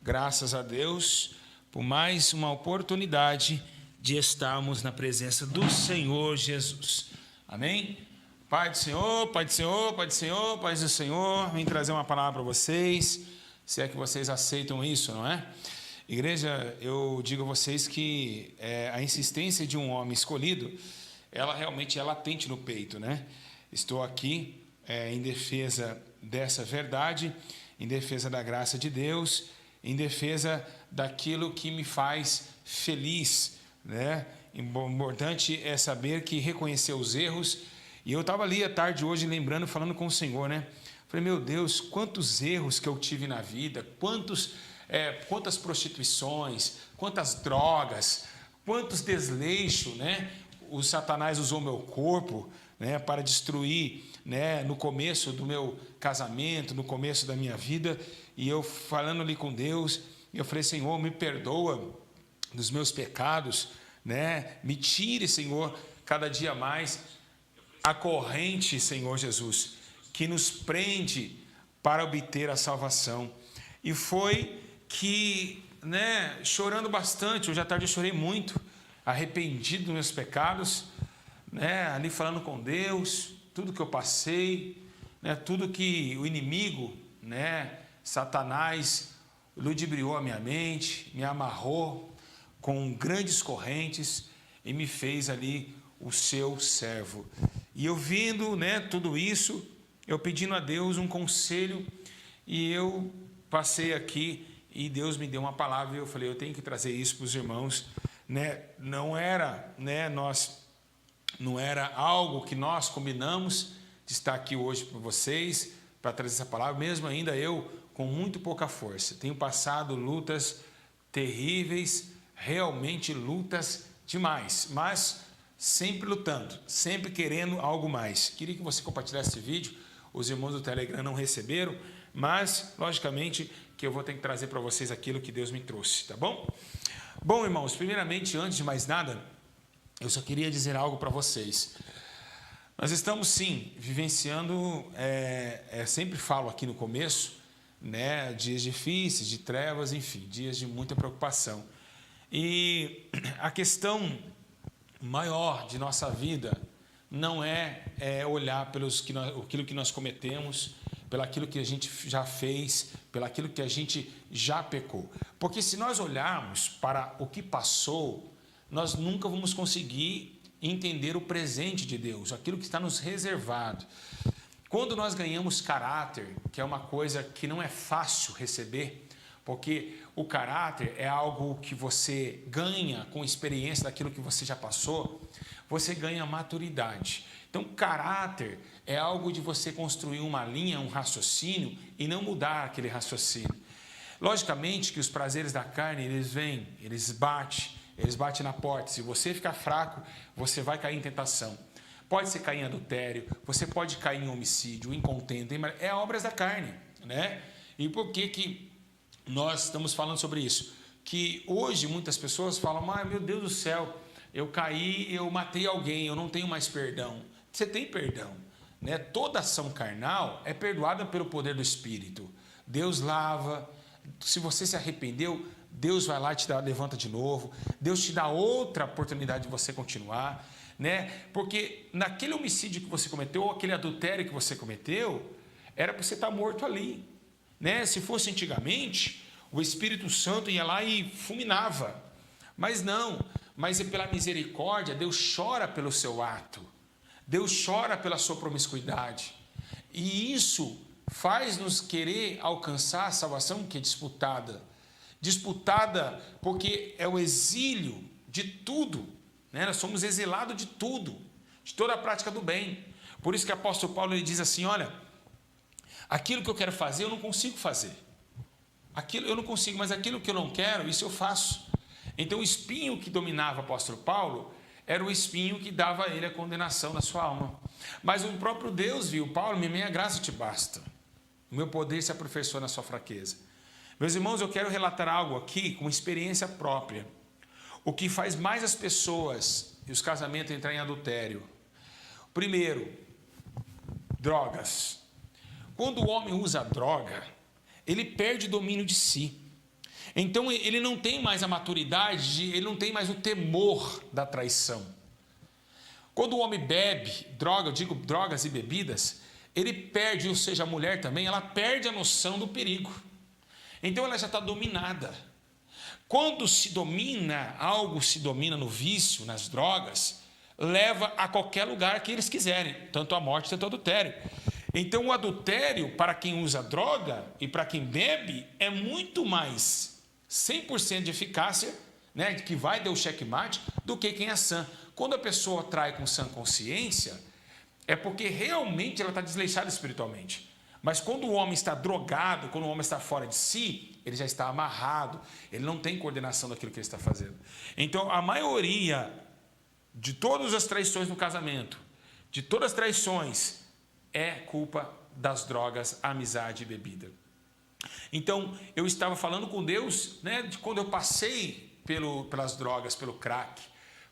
graças a Deus por mais uma oportunidade de estarmos na presença do Senhor Jesus. Amém? Pai do Senhor, Pai do Senhor, Pai do Senhor, Pai do Senhor, vim trazer uma palavra para vocês, se é que vocês aceitam isso, não é? Igreja, eu digo a vocês que a insistência de um homem escolhido, ela realmente é latente no peito, né? Estou aqui em defesa dessa verdade, em defesa da graça de Deus, em defesa daquilo que me faz feliz, né? Importante é saber que reconhecer os erros. E eu estava ali à tarde hoje lembrando, falando com o Senhor, né? Falei, meu Deus, quantos erros que eu tive na vida, quantas prostituições, quantas drogas, quantos desleixos, né? O Satanás usou meu corpo, né, para destruir, né, no começo do meu casamento, no começo da minha vida, e eu falando ali com Deus, eu falei, Senhor, me perdoa dos meus pecados, né? Me tire, Senhor, cada dia mais a corrente, Senhor Jesus, que nos prende para obter a salvação. E foi que, né, chorando bastante, hoje à tarde eu chorei muito, arrependido dos meus pecados, né, ali falando com Deus, tudo que eu passei, né, tudo que o inimigo, né, Satanás, ludibriou a minha mente, me amarrou com grandes correntes e me fez ali o seu servo. E eu vendo, né, tudo isso, eu pedindo a Deus um conselho, e eu passei aqui e Deus me deu uma palavra e eu falei, eu tenho que trazer isso para os irmãos, né? Não era algo que nós combinamos de estar aqui hoje para vocês, para trazer essa palavra, mesmo ainda eu com muito pouca força. Tenho passado lutas terríveis, realmente lutas demais, mas sempre lutando, sempre querendo algo mais. Queria que você compartilhasse esse vídeo, os irmãos do Telegram não receberam, mas, logicamente, que eu vou ter que trazer para vocês aquilo que Deus me trouxe, tá bom? Bom, irmãos, primeiramente, antes de mais nada, eu só queria dizer algo para vocês. Nós estamos, sim, vivenciando, sempre falo aqui no começo, né, dias difíceis, de trevas, enfim, dias de muita preocupação. E a questão maior de nossa vida não é olhar aquilo que nós cometemos, pelaquilo que a gente já fez, pelaquilo que a gente já pecou. Porque se nós olharmos para o que passou, nós nunca vamos conseguir entender o presente de Deus, aquilo que está nos reservado. Quando nós ganhamos caráter, que é uma coisa que não é fácil receber, porque o caráter é algo que você ganha com experiência daquilo que você já passou, você ganha maturidade. Então, caráter é algo de você construir uma linha, um raciocínio e não mudar aquele raciocínio. Logicamente que os prazeres da carne, eles vêm, eles batem na porta. Se você ficar fraco, você vai cair em tentação. Pode ser cair em adultério, você pode cair em homicídio, em contenda, obras da carne, né? E por que nós estamos falando sobre isso? Que hoje muitas pessoas falam, meu Deus do céu, eu caí, eu matei alguém, eu não tenho mais perdão. Você tem perdão, né? Toda ação carnal é perdoada pelo poder do Espírito. Deus lava. Se você se arrependeu, Deus vai lá e levanta de novo. Deus te dá outra oportunidade de você continuar, né? Porque naquele homicídio que você cometeu, ou aquele adultério que você cometeu, era para você estar morto ali, né? Se fosse antigamente, o Espírito Santo ia lá e fulminava. Mas não, mas é pela misericórdia, Deus chora pelo seu ato. Deus chora pela sua promiscuidade. E isso faz-nos querer alcançar a salvação que é disputada. Disputada porque é o exílio de tudo, né? Nós somos exilados de tudo, de toda a prática do bem. Por isso que o apóstolo Paulo ele diz assim, olha, aquilo que eu quero fazer eu não consigo fazer. Aquilo eu não consigo, mas aquilo que eu não quero, isso eu faço. Então o espinho que dominava o apóstolo Paulo era o espinho que dava a ele a condenação na sua alma. Mas o próprio Deus viu, Paulo, minha graça te basta. O meu poder se aperfeiçoa na sua fraqueza. Meus irmãos, eu quero relatar algo aqui com experiência própria. O que faz mais as pessoas e os casamentos entrarem em adultério? Primeiro, drogas. Quando o homem usa droga, ele perde o domínio de si. Então ele não tem mais a maturidade, ele não tem mais o temor da traição. Quando o homem bebe droga, eu digo drogas e bebidas, ele perde, ou seja, a mulher também, ela perde a noção do perigo. Então ela já está dominada. Quando se domina, algo se domina no vício, nas drogas, leva a qualquer lugar que eles quiserem, tanto a morte, tanto o adultério. Então o adultério, para quem usa droga e para quem bebe, é muito mais 100% de eficácia, né, que vai dar o checkmate, do que quem é sã. Quando a pessoa trai com sã consciência, é porque realmente ela está desleixada espiritualmente. Mas quando o homem está drogado, quando o homem está fora de si, ele já está amarrado, ele não tem coordenação daquilo que ele está fazendo. Então, a maioria de todas as traições no casamento, de todas as traições, é culpa das drogas, amizade e bebida. Então, eu estava falando com Deus, né, de quando eu passei pelas drogas, pelo crack,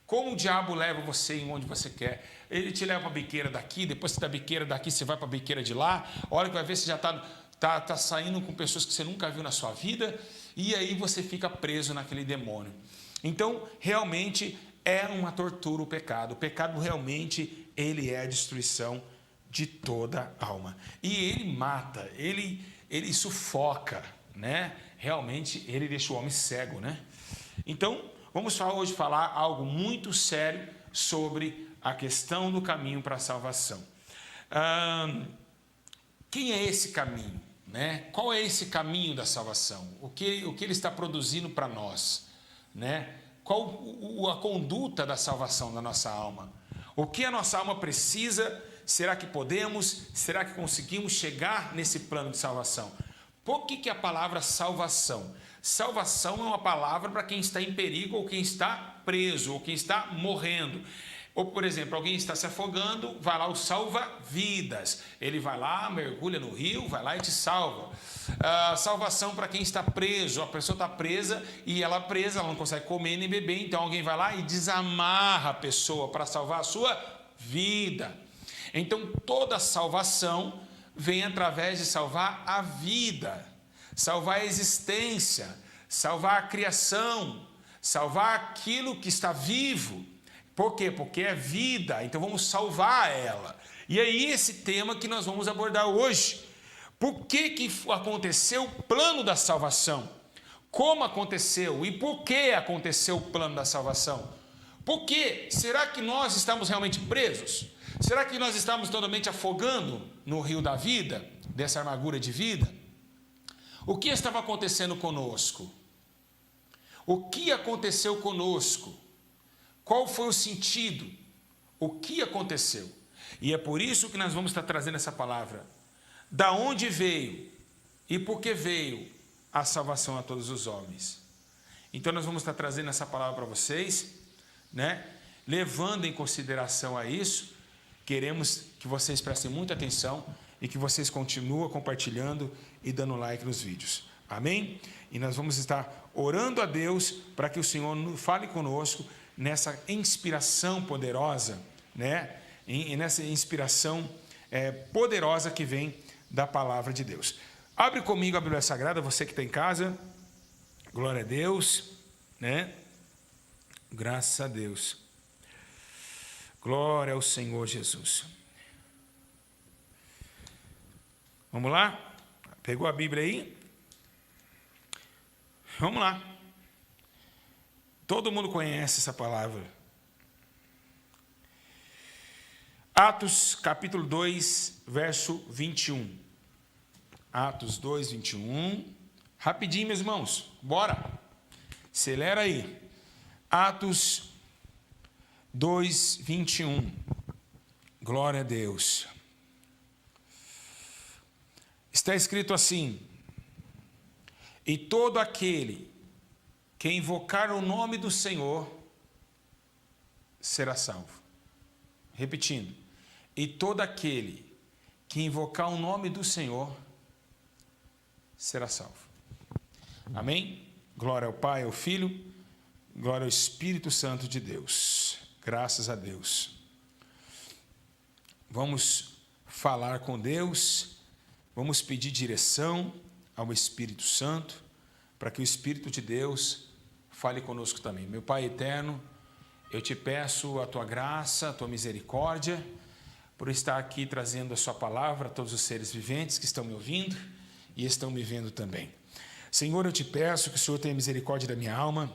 como o diabo leva você em onde você quer. Ele te leva para a biqueira daqui, depois da biqueira daqui você vai para a biqueira de lá, a hora que vai ver você já está saindo com pessoas que você nunca viu na sua vida, e aí você fica preso naquele demônio. Então, realmente é uma tortura o pecado. O pecado realmente, ele é a destruição de toda a alma. E ele mata, ele sufoca, né? Realmente, ele deixa o homem cego, né? Então, vamos hoje falar algo muito sério sobre a questão do caminho para a salvação. Quem é esse caminho, né? Qual é esse caminho da salvação? O que ele está produzindo para nós, né? Qual a conduta da salvação da nossa alma? O que a nossa alma precisa? Será que podemos? Será que conseguimos chegar nesse plano de salvação? Por que a palavra salvação? Salvação é uma palavra para quem está em perigo, ou quem está preso, ou quem está morrendo. Ou, por exemplo, alguém está se afogando, vai lá o salva-vidas. Ele vai lá, mergulha no rio, vai lá e te salva. Salvação para quem está preso. A pessoa está presa e ela presa, ela não consegue comer nem beber. Então alguém vai lá e desamarra a pessoa para salvar a sua vida. Então toda salvação vem através de salvar a vida, salvar a existência, salvar a criação, salvar aquilo que está vivo. Por quê? Porque é vida, então vamos salvar ela. E aí esse tema que nós vamos abordar hoje. Por que aconteceu o plano da salvação? Como aconteceu e por que aconteceu o plano da salvação? Por quê? Será que nós estamos realmente presos? Será que nós estamos totalmente afogando no rio da vida, dessa amargura de vida? O que estava acontecendo conosco? O que aconteceu conosco? Qual foi o sentido? O que aconteceu? E é por isso que nós vamos estar trazendo essa palavra. Da onde veio e por que veio a salvação a todos os homens? Então nós vamos estar trazendo essa palavra para vocês, né? Levando em consideração a isso, queremos que vocês prestem muita atenção e que vocês continuem compartilhando e dando like nos vídeos. Amém? E nós vamos estar orando a Deus para que o Senhor fale conosco nessa inspiração poderosa, né? Nessa inspiração poderosa que vem da palavra de Deus. Abre comigo a Bíblia Sagrada, você que está em casa. Glória a Deus, né? Graças a Deus. Glória ao Senhor Jesus. Vamos lá? Pegou a Bíblia aí? Vamos lá. Todo mundo conhece essa palavra. Atos capítulo 2, verso 21. Atos 2, 21. Rapidinho, meus irmãos. Bora. Acelera aí. Atos 2, 21. Glória a Deus. Está escrito assim: e todo aquele que invocar o nome do Senhor será salvo. Repetindo, e todo aquele que invocar o nome do Senhor será salvo. Amém? Glória ao Pai, ao Filho, glória ao Espírito Santo de Deus. Graças a Deus. Vamos falar com Deus, vamos pedir direção ao Espírito Santo, para que o Espírito de Deus fale conosco também. Meu Pai eterno, eu te peço a tua graça, a tua misericórdia, por estar aqui trazendo a sua palavra a todos os seres viventes que estão me ouvindo e estão me vendo também. Senhor, eu te peço que o Senhor tenha misericórdia da minha alma,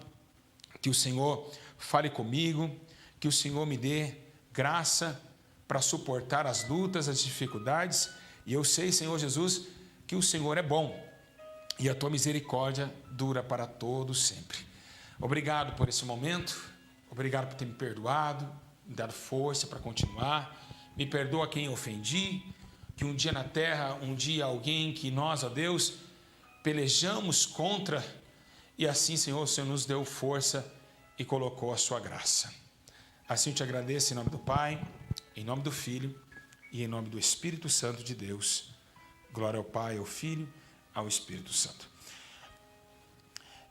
que o Senhor fale comigo, que o Senhor me dê graça para suportar as lutas, as dificuldades, e eu sei, Senhor Jesus, que o Senhor é bom e a tua misericórdia dura para todos sempre. Obrigado por esse momento, obrigado por ter me perdoado, me dado força para continuar. Me perdoa quem eu ofendi, que um dia na terra, um dia alguém que nós, ó Deus, pelejamos contra, e assim, Senhor, o Senhor nos deu força e colocou a sua graça. Assim eu te agradeço em nome do Pai, em nome do Filho e em nome do Espírito Santo de Deus. Glória ao Pai, ao Filho, ao Espírito Santo.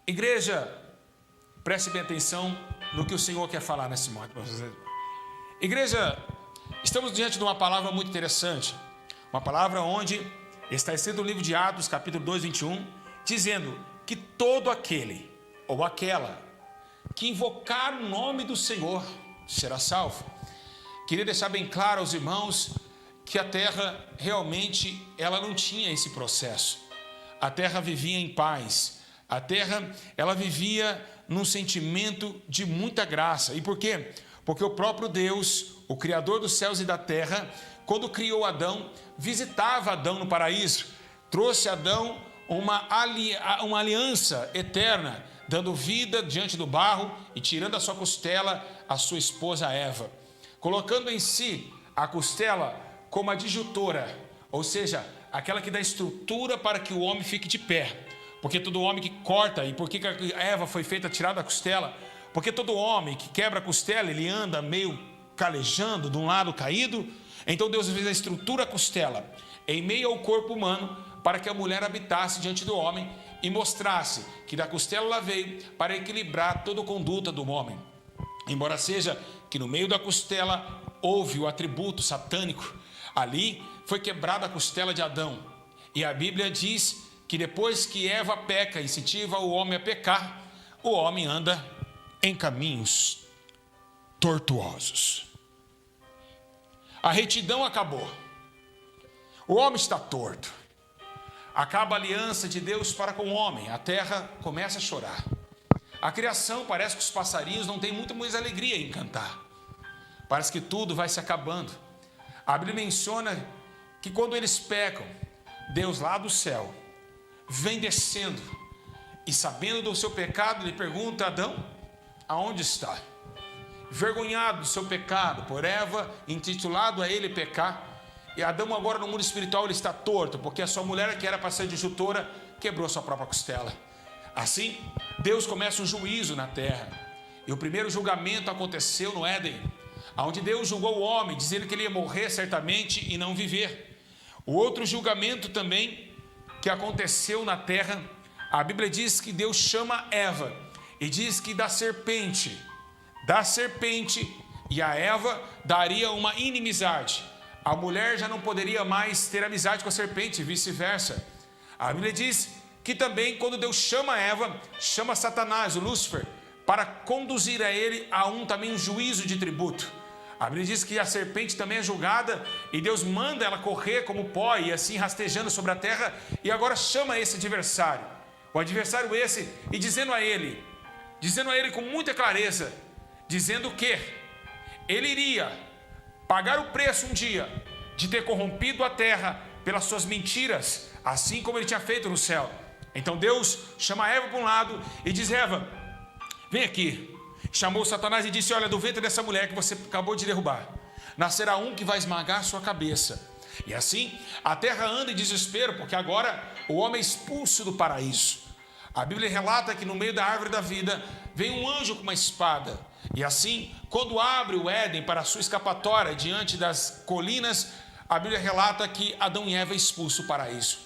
Igreja, preste bem atenção no que o Senhor quer falar nesse momento. Igreja, estamos diante de uma palavra muito interessante, uma palavra onde está escrito no livro de Atos, capítulo 2, 21, dizendo que todo aquele ou aquela que invocar o nome do Senhor será salvo. Queria deixar bem claro aos irmãos que a terra realmente ela não tinha esse processo. A terra vivia em paz, a terra ela vivia num sentimento de muita graça. E por quê? Porque o próprio Deus, o Criador dos céus e da terra, quando criou Adão, visitava Adão no paraíso, trouxe a Adão uma aliança eterna, dando vida diante do barro e tirando da sua costela a sua esposa Eva, colocando em si a costela como a disjuntora, ou seja, aquela que dá estrutura para que o homem fique de pé. Porque todo homem que corta, e por que a Eva foi feita tirada da costela? Porque todo homem que quebra a costela, ele anda meio calejando, de um lado caído. Então Deus fez a estrutura a costela em meio ao corpo humano, para que a mulher habitasse diante do homem e mostrasse que da costela ela veio para equilibrar toda a conduta do homem. Embora seja que no meio da costela houve o atributo satânico, ali foi quebrada a costela de Adão. E a Bíblia diz que depois que Eva peca e incentiva o homem a pecar, o homem anda em caminhos tortuosos. A retidão acabou. O homem está torto. Acaba a aliança de Deus para com o homem. A terra começa a chorar. A criação, parece que os passarinhos não têm muita mais alegria em cantar. Parece que tudo vai se acabando. A Bíblia menciona que quando eles pecam, Deus lá do céu vem descendo e, sabendo do seu pecado, ele pergunta a Adão: aonde está? Vergonhado do seu pecado, por Eva intitulado a ele pecar, e Adão agora no mundo espiritual ele está torto, porque a sua mulher, que era para ser disjuntora, quebrou sua própria costela. Assim, Deus começa um juízo na terra, e o primeiro julgamento aconteceu no Éden, onde Deus julgou o homem, dizendo que ele ia morrer certamente e não viver. O outro julgamento também que aconteceu na terra, a Bíblia diz que Deus chama Eva e diz que da serpente e a Eva daria uma inimizade. A mulher já não poderia mais ter amizade com a serpente e vice-versa. A Bíblia diz que também quando Deus chama Eva, chama Satanás, o Lúcifer, para conduzir a ele a também um juízo de tributo. A Bíblia diz que a serpente também é julgada e Deus manda ela correr como pó e assim rastejando sobre a terra, e agora chama esse adversário. O adversário esse, e dizendo a ele com muita clareza, dizendo que ele iria pagar o preço um dia de ter corrompido a terra pelas suas mentiras, assim como ele tinha feito no céu. Então Deus chama Eva para um lado e diz: Eva, vem aqui. Chamou Satanás e disse: olha, do ventre dessa mulher que você acabou de derrubar, nascerá um que vai esmagar sua cabeça. E assim a terra anda em desespero, porque agora o homem é expulso do paraíso. A Bíblia relata que no meio da árvore da vida vem um anjo com uma espada. E assim, quando abre o Éden para a sua escapatória diante das colinas, a Bíblia relata que Adão e Eva é expulso do paraíso.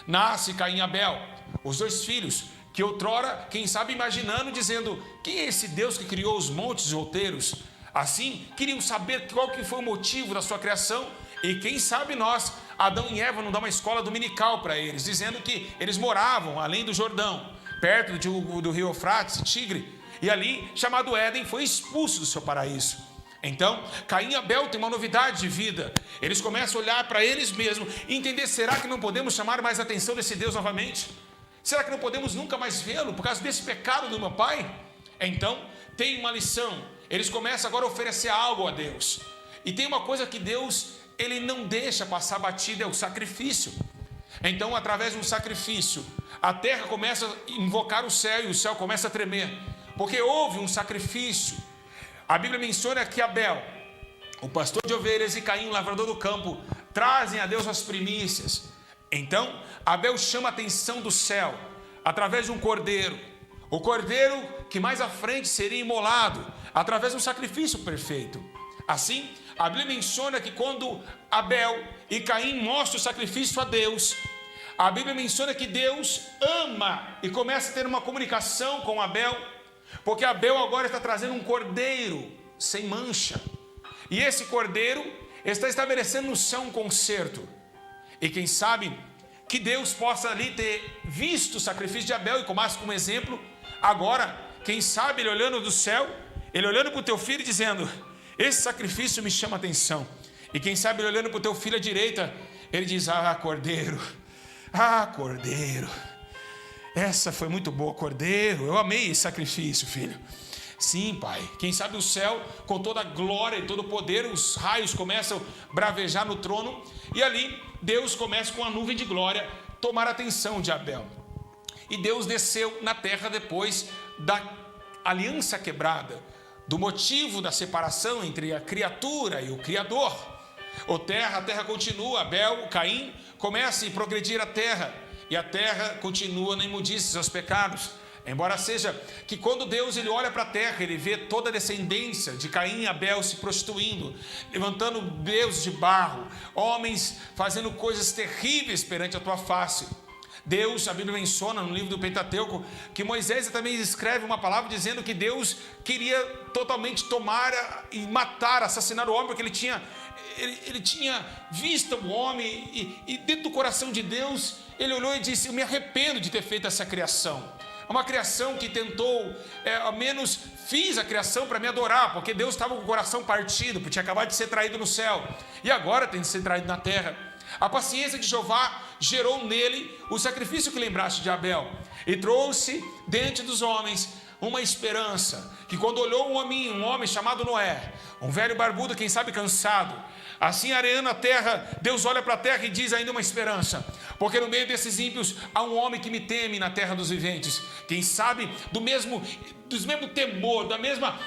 Nasce Caim e Abel, os dois filhos, que outrora, quem sabe imaginando, dizendo: quem é esse Deus que criou os montes e outeiros? Assim, queriam saber qual que foi o motivo da sua criação. E quem sabe nós, Adão e Eva, não dá uma escola dominical para eles, dizendo que eles moravam além do Jordão, perto do rio Eufrates, Tigre, e ali, chamado Éden, foi expulso do seu paraíso. Então, Caim e Abel têm uma novidade de vida. Eles começam a olhar para eles mesmos e entender, será que não podemos chamar mais a atenção desse Deus novamente? Será que não podemos nunca mais vê-lo por causa desse pecado do meu pai? Então, tem uma lição. Eles começam agora a oferecer algo a Deus. E tem uma coisa que Deus, ele não deixa passar batida, é o sacrifício. Então, através de um sacrifício, a terra começa a invocar o céu e o céu começa a tremer. Porque houve um sacrifício. A Bíblia menciona que Abel, o pastor de ovelhas, e Caim, o lavrador do campo, trazem a Deus as primícias. Então, Abel chama a atenção do céu, através de um cordeiro. O cordeiro que mais à frente seria imolado, através de um sacrifício perfeito. Assim, a Bíblia menciona que quando Abel e Caim mostram o sacrifício a Deus, a Bíblia menciona que Deus ama e começa a ter uma comunicação com Abel, porque Abel agora está trazendo um cordeiro sem mancha. E esse cordeiro está estabelecendo no céu um concerto. E quem sabe que Deus possa ali ter visto o sacrifício de Abel e tomasse como exemplo. Agora, quem sabe ele olhando do céu, ele olhando para o teu filho e dizendo, esse sacrifício me chama a atenção. E quem sabe ele olhando para o teu filho à direita, ele diz, cordeiro, cordeiro. Essa foi muito boa, cordeiro. Eu amei esse sacrifício, filho. Sim, pai. Quem sabe o céu, com toda a glória e todo o poder, os raios começam a bravejar no trono. E ali, Deus começa com a nuvem de glória tomar a atenção de Abel. E Deus desceu na terra depois da aliança quebrada, do motivo da separação entre a criatura e o Criador. A terra continua, Abel, Caim, começa a progredir a terra. E a terra continua na imundície, seus pecados. Embora seja que quando Deus ele olha para a terra, ele vê toda a descendência de Caim e Abel se prostituindo, levantando deuses de barro, homens fazendo coisas terríveis perante a tua face. Deus, a Bíblia menciona no livro do Pentateuco, que Moisés também escreve uma palavra dizendo que Deus queria totalmente tomar e matar, assassinar o homem, porque ele tinha visto o homem e dentro do coração de Deus, ele olhou e disse, eu me arrependo de ter feito essa criação. Uma criação que tentou, ao menos fiz a criação para me adorar, porque Deus estava com o coração partido, porque tinha acabado de ser traído no céu, e agora tem de ser traído na terra. A paciência de Jeová gerou nele o sacrifício que lembraste de Abel, e trouxe diante dos homens uma esperança, que quando olhou um homem chamado Noé, um velho barbudo, quem sabe cansado, assim areando a terra, Deus olha para a terra e diz ainda uma esperança, porque no meio desses ímpios há um homem que me teme na terra dos viventes. Quem sabe do mesmo temor, da mesma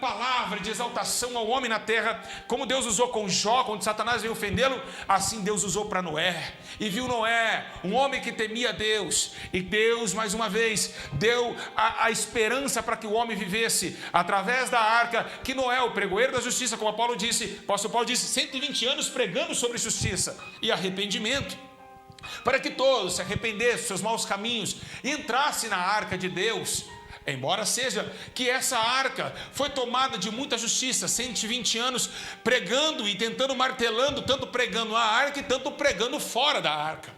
palavra de exaltação ao homem na terra, como Deus usou com Jó, quando Satanás veio ofendê-lo, assim Deus usou para Noé. E viu Noé, um homem que temia a Deus, e Deus mais uma vez deu a esperança para que o homem vivesse através da arca, que Noé, o pregoeiro da justiça, como o apóstolo Paulo disse, 120 anos pregando sobre justiça e arrependimento, para que todos se arrependessem dos seus maus caminhos e entrassem na arca de Deus. Embora seja que essa arca foi tomada de muita justiça, 120 anos pregando e tentando, martelando, tanto pregando a arca e tanto pregando fora da arca.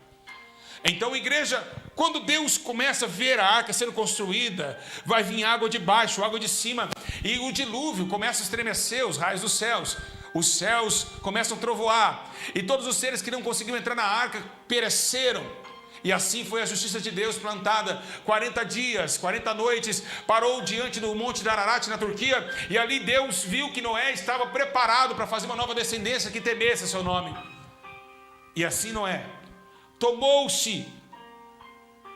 Então, igreja, quando Deus começa a ver a arca sendo construída, vai vir água de baixo, água de cima, e o dilúvio começa a estremecer os raios dos céus. Os céus começam a trovoar, e todos os seres que não conseguiram entrar na arca pereceram. E assim foi a justiça de Deus plantada. 40 dias, 40 noites, parou diante do monte de Ararat na Turquia, e ali Deus viu que Noé estava preparado para fazer uma nova descendência que temesse seu nome. E assim Noé tomou-se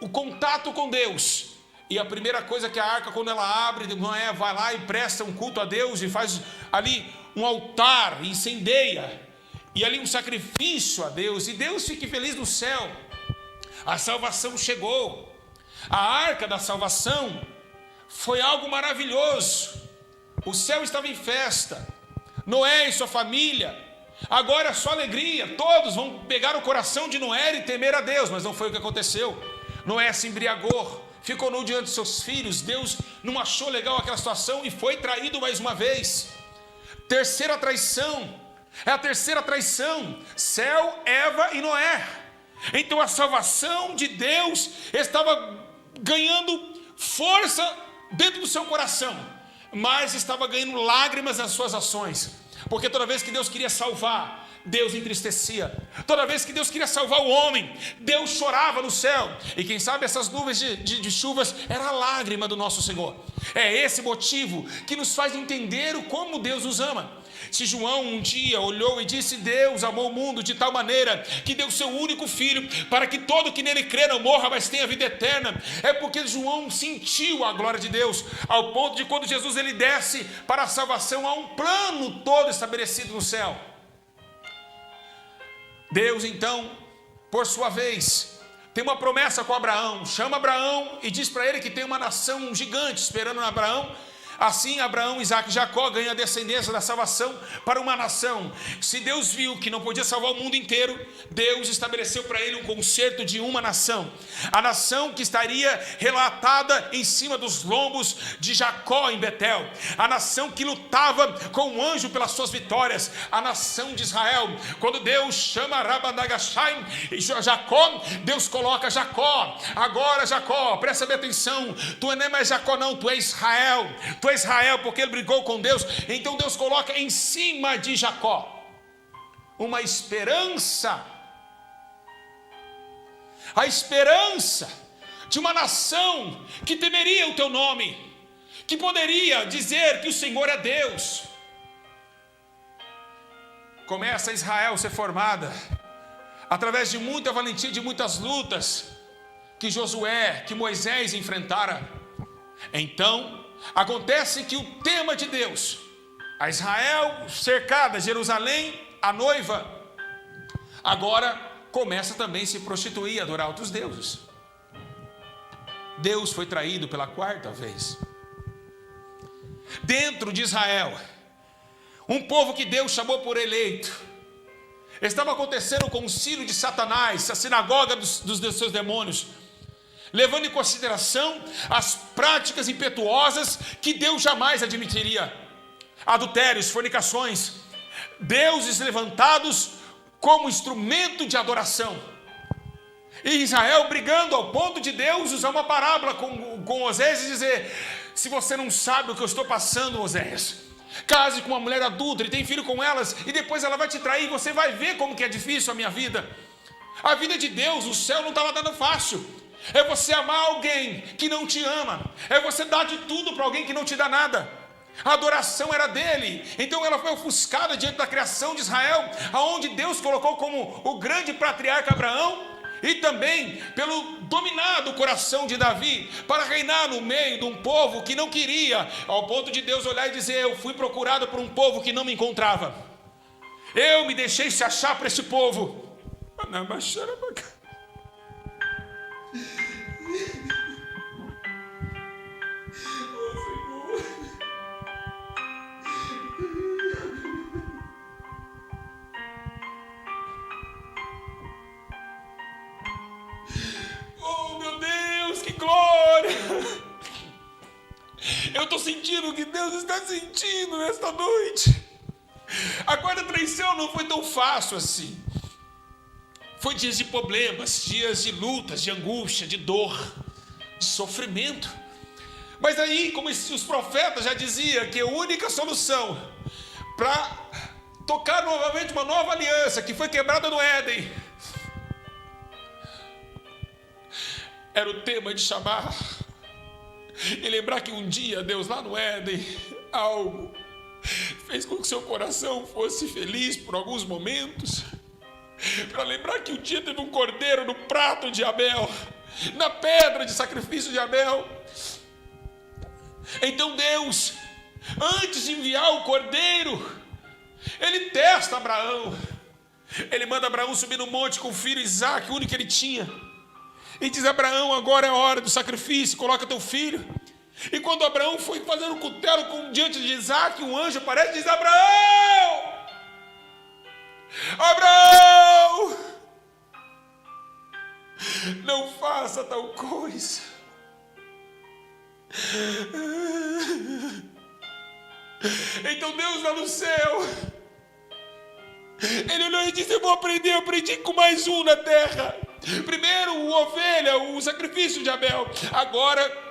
o contato com Deus, e a primeira coisa que a arca, quando ela abre, Noé vai lá e presta um culto a Deus, e faz ali um altar, incendeia, e ali um sacrifício a Deus, e Deus fique feliz no céu. A salvação chegou. A arca da salvação foi algo maravilhoso. O céu estava em festa. Noé e sua família, agora é só alegria. Todos vão pegar o coração de Noé e temer a Deus, mas não foi o que aconteceu. Noé se embriagou, ficou nu diante de seus filhos. Deus não achou legal aquela situação e foi traído mais uma vez. Terceira traição. É a terceira traição. Céu, Eva e Noé. Então a salvação de Deus estava ganhando força dentro do seu coração, mas estava ganhando lágrimas nas suas ações, porque toda vez que Deus queria salvar, Deus entristecia. Toda vez que Deus queria salvar o homem, Deus chorava no céu. E quem sabe essas nuvens de chuvas era a lágrima do nosso Senhor. É esse motivo que nos faz entender como Deus nos ama. Se João um dia olhou e disse: Deus amou o mundo de tal maneira que deu seu único filho, para que todo que nele crê não morra, mas tenha vida eterna, é porque João sentiu a glória de Deus, ao ponto de quando Jesus ele desce para a salvação, há um plano todo estabelecido no céu. Deus então, por sua vez, tem uma promessa com Abraão, chama Abraão e diz para ele que tem uma nação gigante esperando Abraão. Assim Abraão, Isaac e Jacó ganham a descendência da salvação para uma nação. Se Deus viu que não podia salvar o mundo inteiro, Deus estabeleceu para ele um concerto de uma nação. A nação que estaria relatada em cima dos lombos de Jacó em Betel. A nação que lutava com o anjo pelas suas vitórias. A nação de Israel. Quando Deus chama Rabanagashai e Jacó, Deus coloca Jacó. Agora Jacó, presta bem atenção, tu não é mais Jacó não, tu é Israel. Tu é Israel, porque ele brigou com Deus. Então Deus coloca em cima de Jacó uma esperança, a esperança de uma nação que temeria o teu nome, que poderia dizer que o Senhor é Deus. Começa Israel a ser formada através de muita valentia, de muitas lutas que Josué, que Moisés enfrentara. Então acontece que o tema de Deus, a Israel cercada, Jerusalém, a noiva, agora começa também a se prostituir e adorar outros deuses. Deus foi traído pela quarta vez. Dentro de Israel, um povo que Deus chamou por eleito, estava acontecendo o concílio de Satanás, a sinagoga dos seus demônios, levando em consideração as práticas impetuosas que Deus jamais admitiria. Adultérios, fornicações, deuses levantados como instrumento de adoração. E Israel brigando ao ponto de Deus usar uma parábola com Oséias e dizer: se você não sabe o que eu estou passando, Oséias, case com uma mulher adulta e tem filho com elas, e depois ela vai te trair, você vai ver como que é difícil a minha vida. A vida de Deus, o céu não estava dando fácil. É você amar alguém que não te ama. É você dar de tudo para alguém que não te dá nada. A adoração era dele. Então ela foi ofuscada diante da criação de Israel, aonde Deus colocou como o grande patriarca Abraão, e também pelo dominado coração de Davi, para reinar no meio de um povo que não queria, ao ponto de Deus olhar e dizer: eu fui procurado por um povo que não me encontrava. Eu me deixei se achar para esse povo. Oh meu Deus, que glória! Eu estou sentindo o que Deus está sentindo nesta noite. A quarta traição não foi tão fácil assim. Foi dias de problemas, dias de lutas, de angústia, de dor, de sofrimento. Mas aí, como os profetas já diziam, que a única solução para tocar novamente uma nova aliança que foi quebrada no Éden era o tema de chamar e lembrar que um dia Deus lá no Éden algo fez com que seu coração fosse feliz por alguns momentos, para lembrar que um dia teve um cordeiro no prato de Abel, na pedra de sacrifício de Abel. Então Deus, antes de enviar o cordeiro, ele testa Abraão. Ele manda Abraão subir no monte com o filho Isaac, o único que ele tinha, e diz: Abraão, agora é a hora do sacrifício, coloca teu filho. E quando Abraão foi fazer um cutelo diante de Isaac, um anjo aparece e diz: Abraão! Abraão! Não faça tal coisa. Então Deus lá no céu, ele olhou e disse: eu vou aprender, eu aprendi com mais um na terra. Primeiro o ovelha, o sacrifício de Abel. Agora,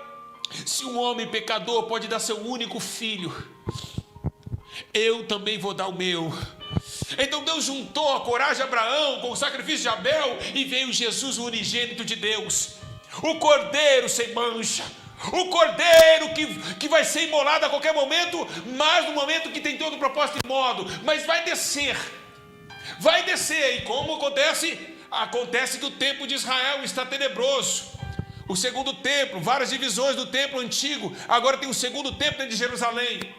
se um homem pecador pode dar seu único filho, eu também vou dar o meu. Então Deus juntou a coragem de Abraão com o sacrifício de Abel, e veio Jesus, o unigênito de Deus, o cordeiro sem mancha, o cordeiro que vai ser imolado a qualquer momento, mas no momento que tem todo o propósito e modo, mas vai descer. E como acontece? Acontece que o templo de Israel está tenebroso. O segundo templo, várias divisões do templo antigo, agora tem o segundo templo de Jerusalém.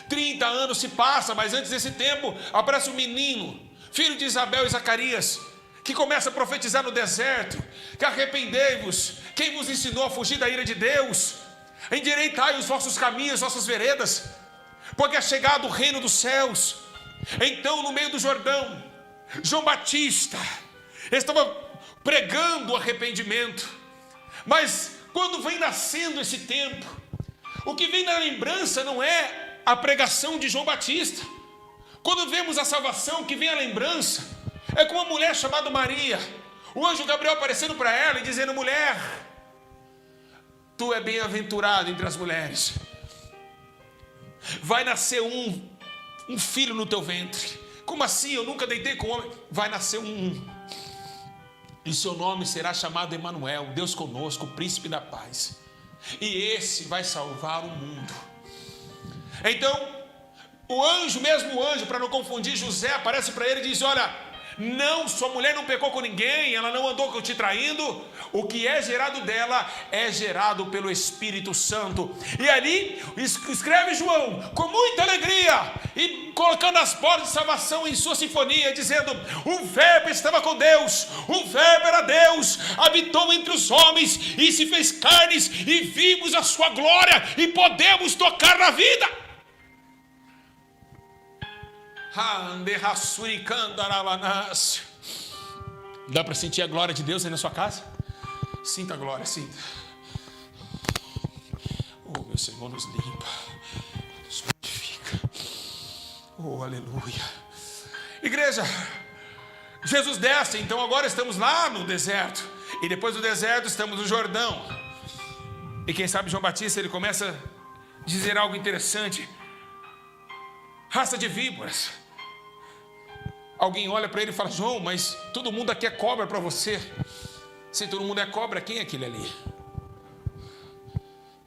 30 anos se passa, mas antes desse tempo aparece um menino, filho de Isabel e Zacarias, que começa a profetizar no deserto, que arrependei-vos, quem vos ensinou a fugir da ira de Deus? Endireitai os vossos caminhos, as vossas veredas, porque é chegado o reino dos céus. Então, no meio do Jordão, João Batista estava pregando o arrependimento, mas quando vem nascendo esse tempo, o que vem na lembrança não é a pregação de João Batista. Quando vemos a salvação, que vem a lembrança é com uma mulher chamada Maria, o anjo Gabriel aparecendo para ela e dizendo: mulher, tu é bem-aventurada entre as mulheres, vai nascer um filho no teu ventre. Como assim? Eu nunca deitei com homem. Vai nascer e seu nome será chamado Emanuel, Deus conosco, o príncipe da paz, e esse vai salvar o mundo. Então mesmo o anjo, para não confundir José, aparece para ele e diz: olha, não, sua mulher não pecou com ninguém, ela não andou te traindo, o que é gerado dela é gerado pelo Espírito Santo. E ali escreve João com muita alegria e colocando as portas de salvação em sua sinfonia, dizendo: o verbo estava com Deus, o verbo era Deus, habitou entre os homens e se fez carnes, e vimos a sua glória e podemos tocar na vida. Dá para sentir a glória de Deus aí na sua casa? Sinta a glória, sinta. Oh, meu Senhor nos limpa, nos purifica. Oh, aleluia. Igreja, Jesus desce, então agora estamos lá no deserto, e depois do deserto estamos no Jordão. E quem sabe João Batista, ele começa a dizer algo interessante: raça de víboras. Alguém olha para ele e fala: João, mas todo mundo aqui é cobra para você. Se todo mundo é cobra, quem é aquele ali?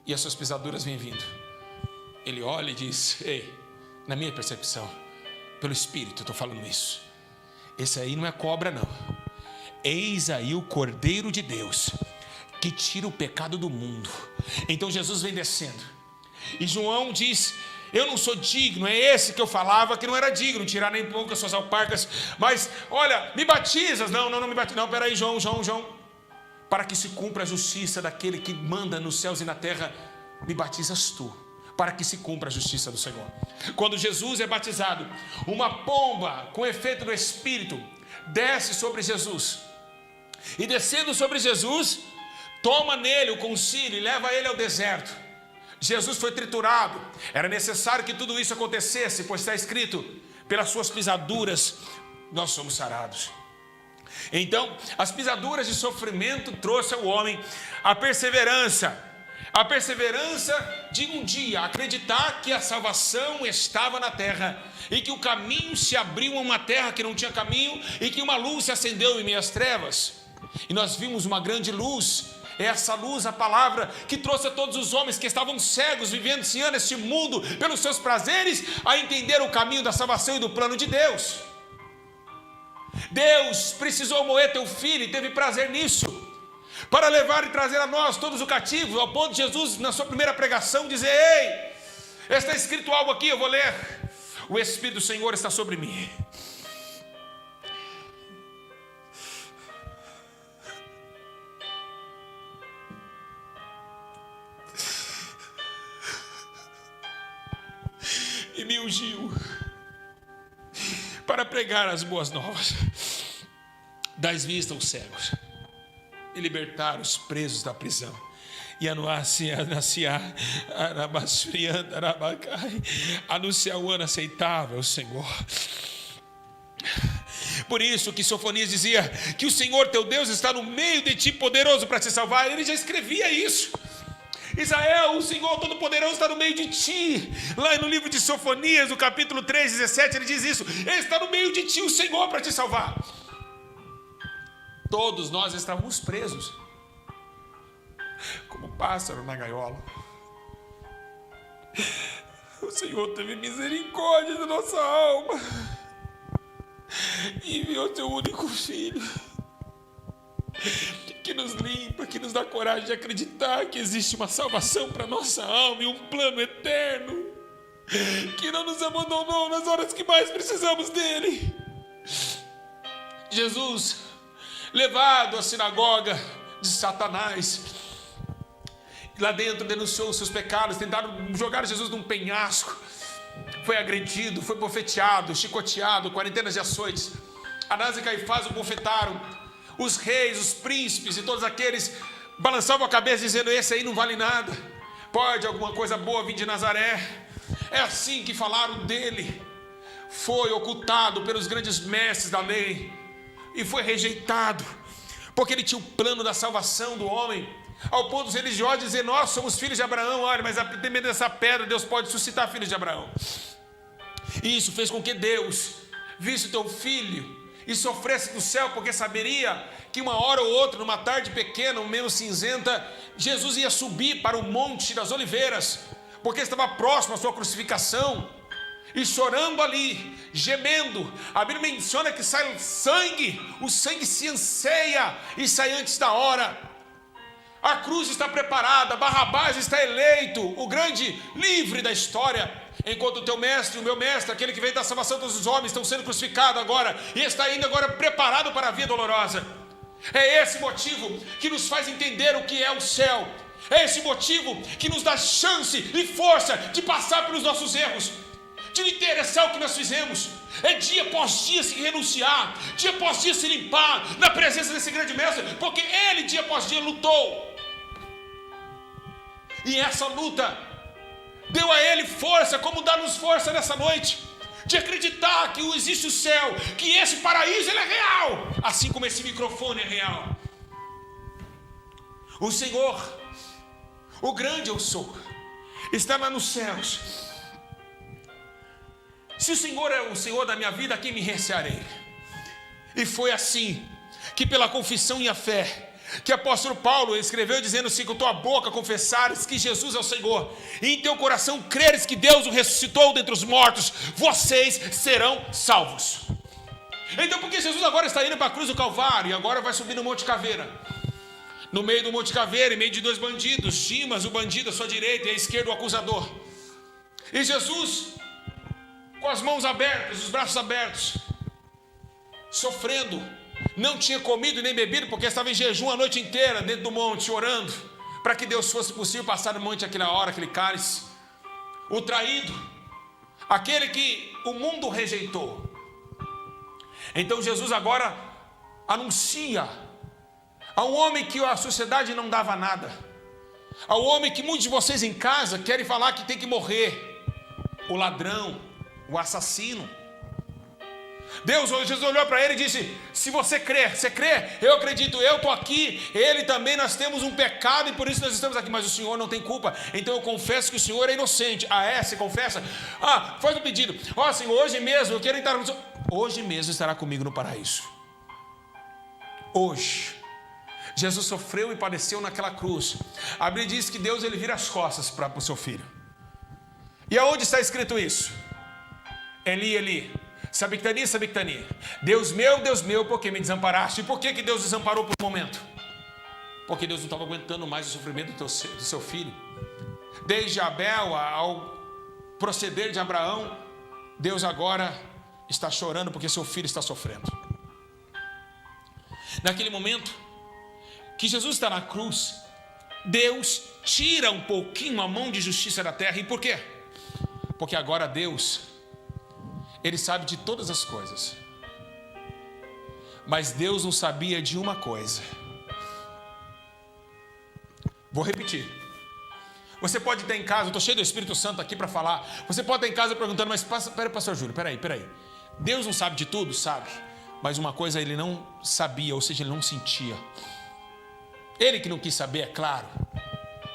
E as suas pisaduras vêm vindo. Ele olha e diz: ei, na minha percepção, pelo Espírito eu estou falando isso, esse aí não é cobra não. Eis aí o Cordeiro de Deus, que tira o pecado do mundo. Então Jesus vem descendo, e João diz: eu não sou digno, é esse que eu falava que não era digno, tirar nem pouco as suas alparcas, mas olha, me batizas? Não me batizas, não, peraí, João, para que se cumpra a justiça daquele que manda nos céus e na terra, me batizas tu, para que se cumpra a justiça do Senhor. Quando Jesus é batizado, uma pomba com efeito do Espírito desce sobre Jesus, e descendo sobre Jesus, toma nele o concílio e leva ele ao deserto. Jesus foi triturado, era necessário que tudo isso acontecesse, pois está escrito: pelas suas pisaduras nós somos sarados. Então, as pisaduras de sofrimento trouxe ao homem a perseverança de um dia acreditar que a salvação estava na terra, e que o caminho se abriu a uma terra que não tinha caminho, e que uma luz se acendeu em meio às trevas, e nós vimos uma grande luz. Essa luz, a palavra, que trouxe a todos os homens que estavam cegos, vivenciando este mundo pelos seus prazeres, a entender o caminho da salvação e do plano de Deus. Deus precisou moer teu filho e teve prazer nisso, para levar e trazer a nós todos os cativos, ao ponto de Jesus, na sua primeira pregação, dizer: ei, está escrito algo aqui, eu vou ler: o Espírito do Senhor está sobre mim, e me ungiu para pregar as boas novas, dar vista aos cegos, e libertar os presos da prisão, e anunciar o ano aceitável ao Senhor, Por isso que Sofonias dizia que o Senhor teu Deus está no meio de ti, poderoso para te salvar. Ele já escrevia isso. Israel, o Senhor Todo-Poderoso está no meio de ti. Lá no livro de Sofonias, no capítulo 3, 17, ele diz isso. Ele está no meio de ti, o Senhor, para te salvar. Todos nós estávamos presos, como pássaro na gaiola. O Senhor teve misericórdia da nossa alma e enviou seu único filho, que nos limpa, que nos dá coragem de acreditar que existe uma salvação para nossa alma e um plano eterno, que não nos abandonou nas horas que mais precisamos dele. Jesus, levado à sinagoga de Satanás, lá dentro denunciou os seus pecados, tentaram jogar Jesus num penhasco, foi agredido, foi bofeteado, chicoteado, quarentenas de açoites. Anás e Caifás o bofetaram. Os reis, os príncipes e todos aqueles balançavam a cabeça dizendo: esse aí não vale nada, pode alguma coisa boa vir de Nazaré. É assim que falaram dele. Foi ocultado pelos grandes mestres da lei e foi rejeitado, porque ele tinha o plano da salvação do homem, ao ponto dos religiosos dizer: nós somos filhos de Abraão. Olha, mas a depender dessa pedra Deus pode suscitar filhos de Abraão. E isso fez com que Deus visse o teu filho e sofresse do céu, porque saberia que uma hora ou outra, numa tarde pequena, menos cinzenta, Jesus ia subir para o Monte das Oliveiras, porque estava próximo à sua crucificação, e chorando ali, gemendo. A Bíblia menciona que sai sangue, o sangue se anseia e sai antes da hora. A cruz está preparada, Barrabás está eleito, o grande livre da história, enquanto o teu mestre, o meu mestre, aquele que veio da salvação dos homens, estão sendo crucificados agora, e está ainda agora preparado para a vida dolorosa. É esse motivo que nos faz entender o que é o céu. É esse motivo que nos dá chance e força de passar pelos nossos erros, de interessar o que nós fizemos. É dia após dia se renunciar, dia após dia se limpar na presença desse grande mestre, porque ele dia após dia lutou. E essa luta deu a ele força, como dá-nos força nessa noite, de acreditar que existe o céu, que esse paraíso ele é real, assim como esse microfone é real. O Senhor, o grande eu sou, está lá nos céus. Se o Senhor é o Senhor da minha vida, a quem me recearei? E foi assim que, pela confissão e a fé, que o apóstolo Paulo escreveu dizendo assim: com tua boca confessares que Jesus é o Senhor, e em teu coração creres que Deus o ressuscitou dentre os mortos, vocês serão salvos. Então, porque Jesus agora está indo para a cruz do Calvário, e agora vai subir no Monte Caveira. No meio do Monte Caveira, em meio de dois bandidos, Dimas, o bandido à sua direita, e à esquerda o acusador. E Jesus, com as mãos abertas, os braços abertos, sofrendo, não tinha comido nem bebido, porque estava em jejum a noite inteira dentro do monte, orando para que Deus fosse possível passar no monte aquela hora, aquele cálice. O traído, aquele que o mundo rejeitou. Então Jesus agora anuncia ao homem que a sociedade não dava nada, ao homem que muitos de vocês em casa querem falar que tem que morrer, o ladrão, o assassino. Jesus olhou para ele e disse: se você crê, você crê? Eu acredito, eu estou aqui, ele também, nós temos um pecado e por isso nós estamos aqui, mas o Senhor não tem culpa, então eu confesso que o Senhor é inocente. Ah, é? Você confessa? Ah, faz um pedido. Ó, Senhor, hoje mesmo eu quero entrar no Senhor. Hoje mesmo estará comigo no paraíso. Hoje. Jesus sofreu e padeceu naquela cruz. A Bíblia diz que Deus ele vira as costas para o seu filho. E aonde está escrito isso? Eli, Eli, sabictani, sabictani. Deus meu, por que me desamparaste? E por que Deus desamparou por um momento? Porque Deus não estava aguentando mais o sofrimento do seu filho. Desde Abel ao proceder de Abraão, Deus agora está chorando porque seu filho está sofrendo. Naquele momento que Jesus está na cruz, Deus tira um pouquinho a mão de justiça da terra. E por quê? Porque agora Deus, ele sabe de todas as coisas, mas Deus não sabia de uma coisa. Vou repetir. Você pode estar em casa, eu estou cheio do Espírito Santo aqui para falar. Você pode estar em casa perguntando: mas peraí, pastor Júlio, peraí. Deus não sabe de tudo? Sabe. Mas uma coisa ele não sabia, ou seja, ele não sentia. Ele que não quis saber, é claro,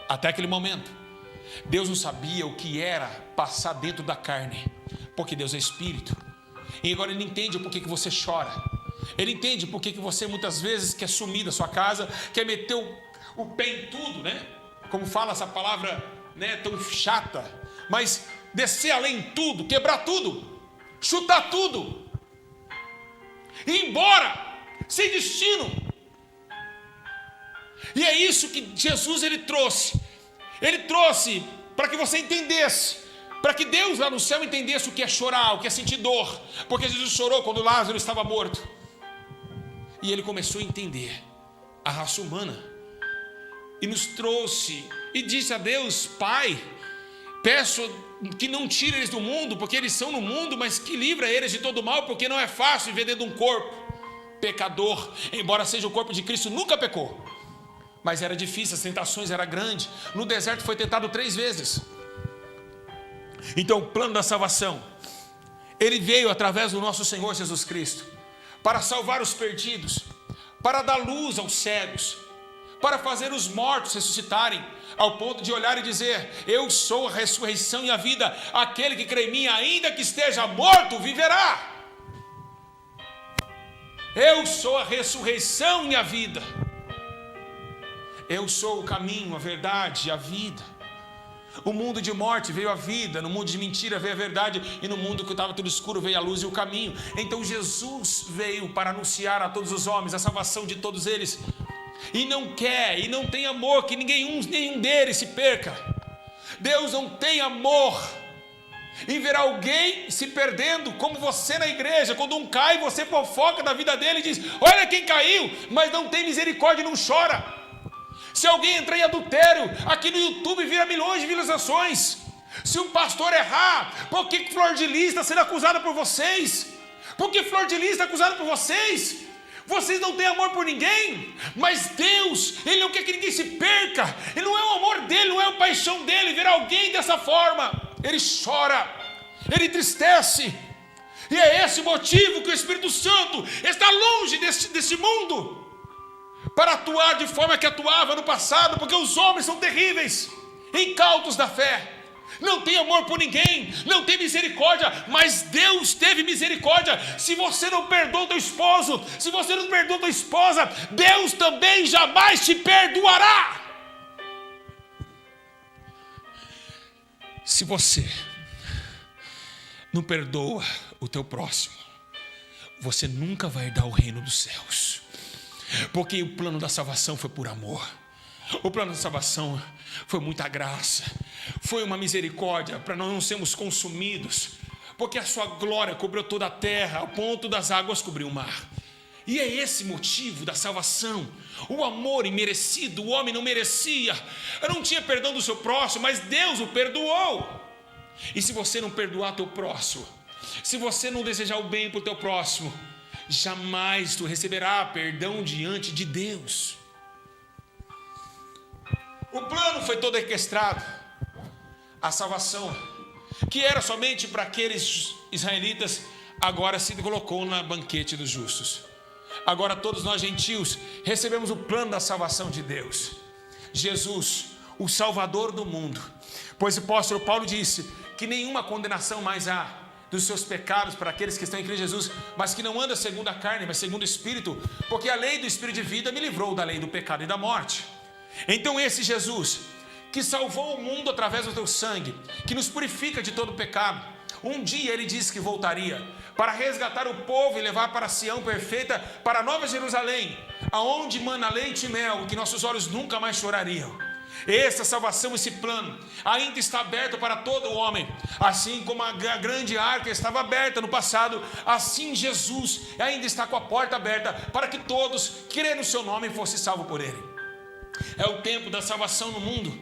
até aquele momento. Deus não sabia o que era passar dentro da carne, porque Deus é Espírito. E agora ele entende o porquê que você chora. Ele entende porquê que você muitas vezes quer sumir da sua casa, quer meter o pé em tudo, né? Como fala essa palavra, né, tão chata. Mas descer além em tudo, quebrar tudo, chutar tudo, ir embora, sem destino. E é isso que Jesus ele trouxe. Ele trouxe para que você entendesse, para que Deus lá no céu entendesse o que é chorar, o que é sentir dor. Porque Jesus chorou quando Lázaro estava morto. E ele começou a entender a raça humana. E nos trouxe e disse a Deus: Pai, peço que não tire eles do mundo, porque eles são no mundo, mas que livra eles de todo mal, porque não é fácil viver dentro de um corpo pecador. Embora seja o corpo de Cristo, nunca pecou. Mas era difícil, as tentações eram grandes. No deserto foi tentado 3 vezes. Então o plano da salvação, ele veio através do nosso Senhor Jesus Cristo, para salvar os perdidos, para dar luz aos cegos, para fazer os mortos ressuscitarem, ao ponto de olhar e dizer: eu sou a ressurreição e a vida, aquele que crê em mim, ainda que esteja morto, viverá. Eu sou a ressurreição e a vida. Eu sou o caminho, a verdade e a vida. O mundo de morte veio a vida, no mundo de mentira veio a verdade, e no mundo que estava tudo escuro veio a luz e o caminho. Então Jesus veio para anunciar a todos os homens a salvação de todos eles. E não quer, e não tem amor que nenhum deles se perca. Deus não tem amor em ver alguém se perdendo, como você na igreja. Quando um cai, você fofoca da vida dele e diz: olha quem caiu, mas não tem misericórdia e não chora. Se alguém entrar em adultério, aqui no YouTube vira milhões de visualizações. Se um pastor errar, por que Flor de Lis está sendo acusada por vocês? Por que Flor de Lis está acusada por vocês? Vocês não têm amor por ninguém. Mas Deus, Ele não quer que ninguém se perca. Ele não é o amor dEle, não é a paixão dEle ver alguém dessa forma. Ele chora, Ele entristece. E é esse o motivo que o Espírito Santo está longe desse mundo, para atuar de forma que atuava no passado, porque os homens são terríveis, incautos da fé, não tem amor por ninguém, não tem misericórdia. Mas Deus teve misericórdia. Se você não perdoa teu esposo, se você não perdoa tua esposa, Deus também jamais te perdoará. Se você não perdoa o teu próximo, você nunca vai herdar o reino dos céus. Porque o plano da salvação foi por amor. O plano da salvação foi muita graça, foi uma misericórdia para nós não sermos consumidos, porque a sua glória cobriu toda a terra, ao ponto das águas cobrir o mar. E é esse motivo da salvação, o amor imerecido. O homem não merecia, não tinha perdão do seu próximo, mas Deus o perdoou. E se você não perdoar teu próximo, se você não desejar o bem para o teu próximo, jamais tu receberá perdão diante de Deus. O plano foi todo orquestrado. A salvação, que era somente para aqueles israelitas, agora se colocou na banquete dos justos. Agora todos nós gentios recebemos o plano da salvação de Deus. Jesus, o Salvador do mundo. Pois o apóstolo Paulo disse que nenhuma condenação mais há dos seus pecados para aqueles que estão em Cristo Jesus, mas que não anda segundo a carne, mas segundo o Espírito, porque a lei do Espírito de vida me livrou da lei do pecado e da morte. Então esse Jesus, que salvou o mundo através do teu sangue, que nos purifica de todo pecado, um dia ele disse que voltaria para resgatar o povo e levar para Sião perfeita, para a Nova Jerusalém, aonde mana leite e mel, que nossos olhos nunca mais chorariam. Essa salvação, esse plano ainda está aberto para todo homem. Assim como a grande arca estava aberta no passado, assim Jesus ainda está com a porta aberta para que todos que crêem no seu nome fossem salvos por ele. É o tempo da salvação no mundo.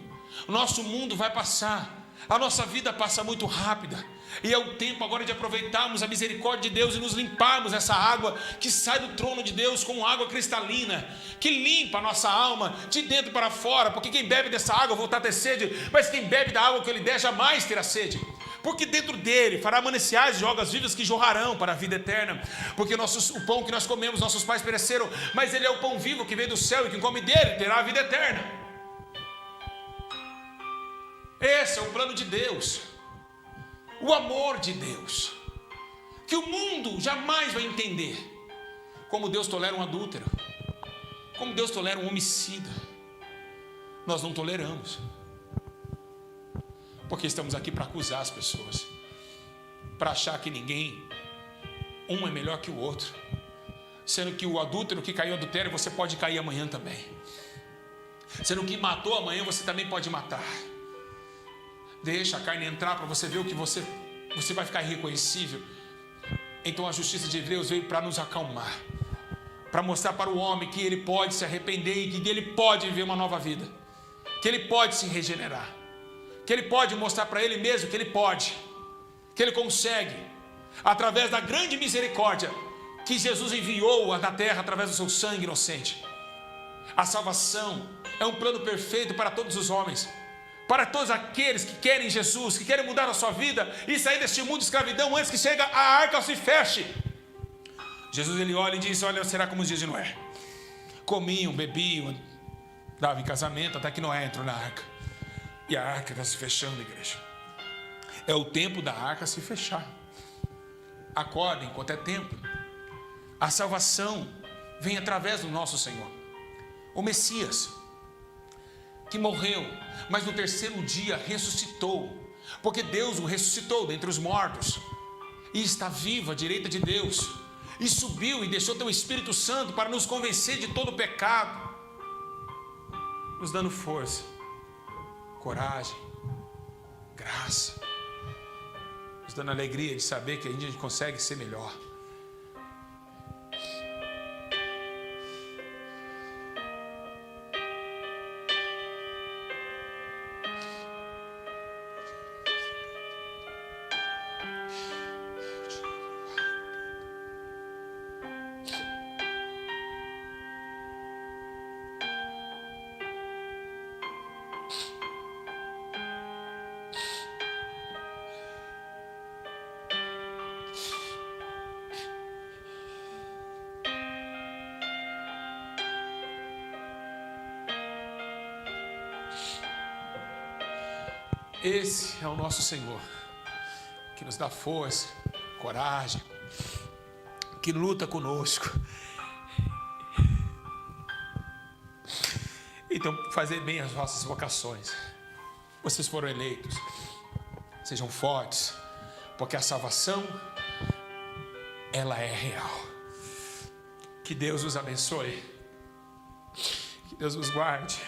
O nosso mundo vai passar, a nossa vida passa muito rápida, e é o tempo agora de aproveitarmos a misericórdia de Deus e nos limparmos essa água que sai do trono de Deus como água cristalina, que limpa a nossa alma de dentro para fora. Porque quem bebe dessa água voltará a ter sede, mas quem bebe da água que ele der jamais terá sede. Porque dentro dele fará mananciais de águas vivas que jorrarão para a vida eterna. Porque o pão que nós comemos, nossos pais pereceram, mas ele é o pão vivo que veio do céu, e quem come dele terá a vida eterna. Esse é o plano de Deus, o amor de Deus, que o mundo jamais vai entender. Como Deus tolera um adúltero, como Deus tolera um homicida. Nós não toleramos, porque estamos aqui para acusar as pessoas, para achar que um é melhor que o outro, sendo que o adúltero que caiu em adultério, você pode cair amanhã também, sendo que matou amanhã, você também pode matar. Deixa a carne entrar para você ver o que você vai ficar irreconhecível. Então a justiça de Deus veio para nos acalmar, para mostrar para o homem que ele pode se arrepender e que ele pode viver uma nova vida, que ele pode se regenerar, que ele pode mostrar para ele mesmo que ele pode, que ele consegue, através da grande misericórdia que Jesus enviou na terra através do seu sangue inocente. A salvação é um plano perfeito para todos os homens, para todos aqueles que querem Jesus, que querem mudar a sua vida e sair deste mundo de escravidão antes que chegue a arca se feche. Jesus ele olha e diz: olha, será como os dias de Noé. Comiam, bebiam, davam em casamento, até que Noé entrou na arca. E a arca está se fechando, igreja. É o tempo da arca se fechar. Acordem enquanto é tempo. A salvação vem através do nosso Senhor, o Messias, que morreu, mas no terceiro dia ressuscitou, porque Deus o ressuscitou dentre os mortos, e está vivo à direita de Deus, e subiu e deixou teu Espírito Santo para nos convencer de todo o pecado, nos dando força, coragem, graça, nos dando alegria de saber que a gente consegue ser melhor. Esse é o nosso Senhor, que nos dá força, coragem, que luta conosco. Então, fazer bem as vossas vocações. Vocês foram eleitos, sejam fortes, porque a salvação, ela é real. Que Deus os abençoe, que Deus os guarde.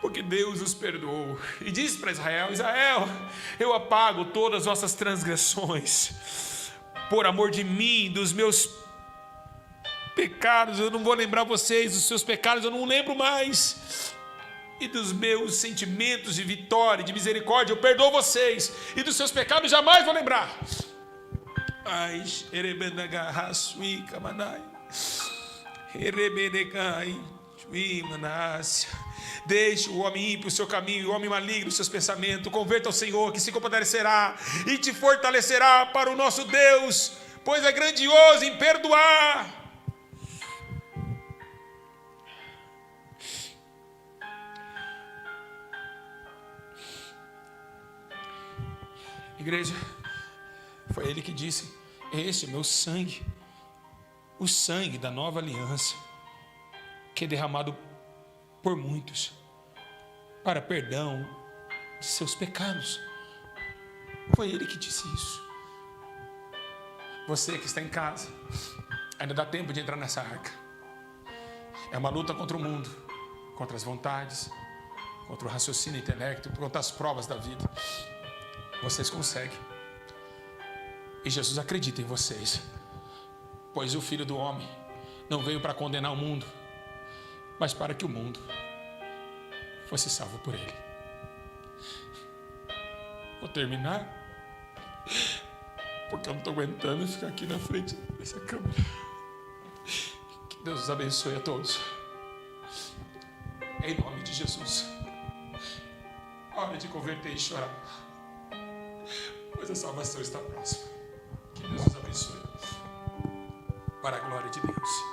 Porque Deus os perdoou e disse para Israel: Israel, eu apago todas as vossas transgressões, por amor de mim, dos meus pecados, eu não vou lembrar vocês, dos seus pecados eu não lembro mais, e dos meus sentimentos de vitória, de misericórdia, eu perdoo vocês, e dos seus pecados jamais vou lembrar. Ai, deixe o homem ir para o seu caminho, o homem maligno, os seus pensamentos. Converta ao Senhor, que se compadecerá e te fortalecerá para o nosso Deus, pois é grandioso em perdoar. Igreja, foi Ele que disse: este é meu sangue, o sangue da nova aliança, que é derramado por muitos, para perdão de seus pecados. Foi Ele que disse isso. Você que está em casa, ainda dá tempo de entrar nessa arca. É uma luta contra o mundo, contra as vontades, contra o raciocínio intelecto, contra as provas da vida. Vocês conseguem. E Jesus acredita em vocês, pois o Filho do Homem não veio para condenar o mundo, mas para que o mundo fosse salvo por Ele. Vou terminar, porque eu não estou aguentando ficar aqui na frente dessa câmera. Que Deus os abençoe a todos, em nome de Jesus. hora de converter e chorar, pois a salvação está próxima. Que Deus nos abençoe. Para a glória de Deus.